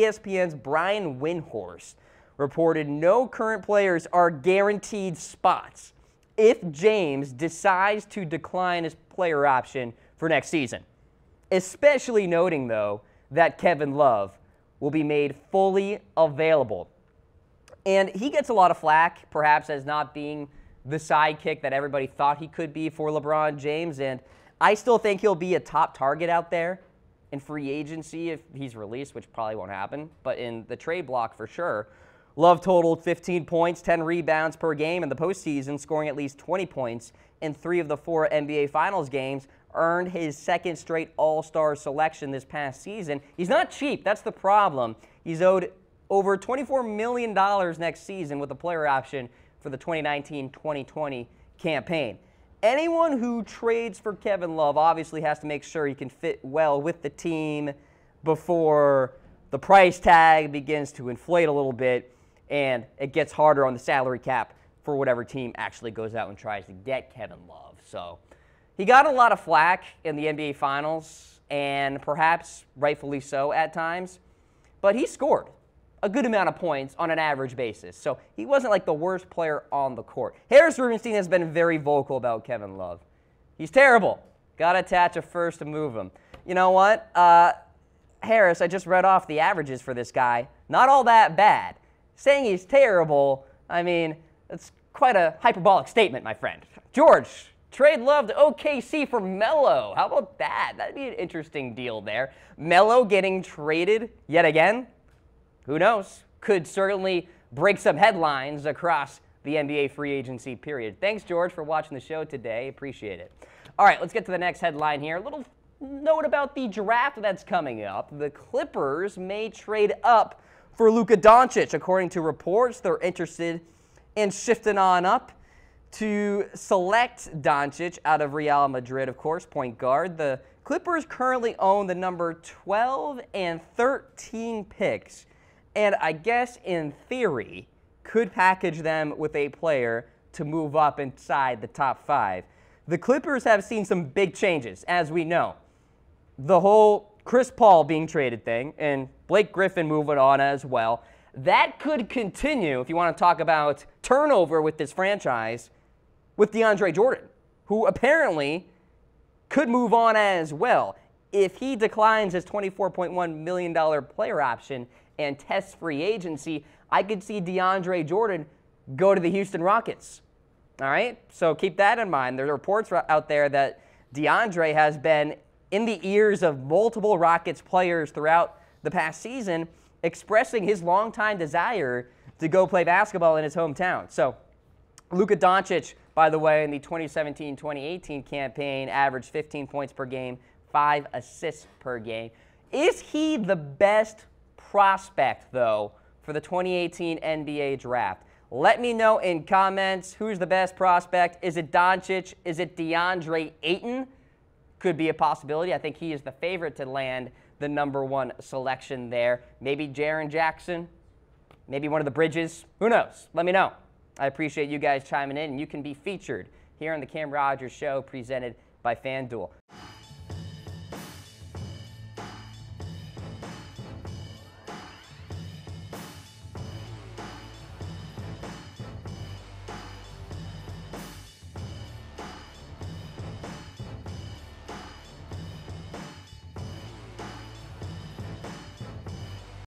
ESPN's Brian Windhorst reported no current players are guaranteed spots if James decides to decline his player option for next season. Especially noting, though, that Kevin Love will be made fully available. And he gets a lot of flack, perhaps as not being the sidekick that everybody thought he could be for LeBron James. And I still think he'll be a top target out there in free agency if he's released, which probably won't happen. But in the trade block for sure, Love totaled 15 points, 10 rebounds per game in the postseason, scoring at least 20 points in 3 of the 4 NBA Finals games, earned his second straight All-Star selection this past season. He's not cheap. That's the problem. He's owed over $24 million next season with a player option for the 2019-2020 campaign. Anyone who trades for Kevin Love obviously has to make sure he can fit well with the team before the price tag begins to inflate a little bit and it gets harder on the salary cap for whatever team actually goes out and tries to get Kevin Love. So he got a lot of flack in the NBA Finals, and perhaps rightfully so at times, but he scored a good amount of points on an average basis. So he wasn't like the worst player on the court. Harris Rubenstein has been very vocal about Kevin Love. He's terrible. Got to attach a first to move him. You know what? Harris, I just read off the averages for this guy. Not all that bad. Saying he's terrible, I mean, that's quite a hyperbolic statement, my friend. George, trade Love to OKC for Melo. How about that? That'd be an interesting deal there. Melo getting traded yet again? Who knows? Could certainly break some headlines across the NBA free agency period. Thanks, George, for watching the show today. Appreciate it. All right, let's get to the next headline here. A little note about the draft that's coming up. The Clippers may trade up for Luka Doncic. According to reports, they're interested in shifting on up to select Doncic out of Real Madrid, of course, point guard. The Clippers currently own the number 12 and 13 picks, and I guess in theory could package them with a player to move up inside the top 5. The Clippers have seen some big changes, as we know. The whole Chris Paul being traded thing and Blake Griffin moving on as well. That could continue if you want to talk about turnover with this franchise with DeAndre Jordan, who apparently could move on as well. If he declines his $24.1 million player option and tests free agency, I could see DeAndre Jordan go to the Houston Rockets. All right? So keep that in mind. There are reports out there that DeAndre has been in the ears of multiple Rockets players throughout the past season, expressing his longtime desire to go play basketball in his hometown. So Luka Doncic, by the way, in the 2017-2018 campaign, averaged 15 points per game, 5 assists per game. Is he the best prospect, though, for the 2018 NBA draft? Let me know in comments who's the best prospect. Is it Doncic? Is it DeAndre Ayton? Could be a possibility. I think he is the favorite to land the number 1 selection there. Maybe Jaren Jackson, maybe one of the Bridges. Who knows? Let me know. I appreciate you guys chiming in, and you can be featured here on the Cam Rogers Show presented by FanDuel.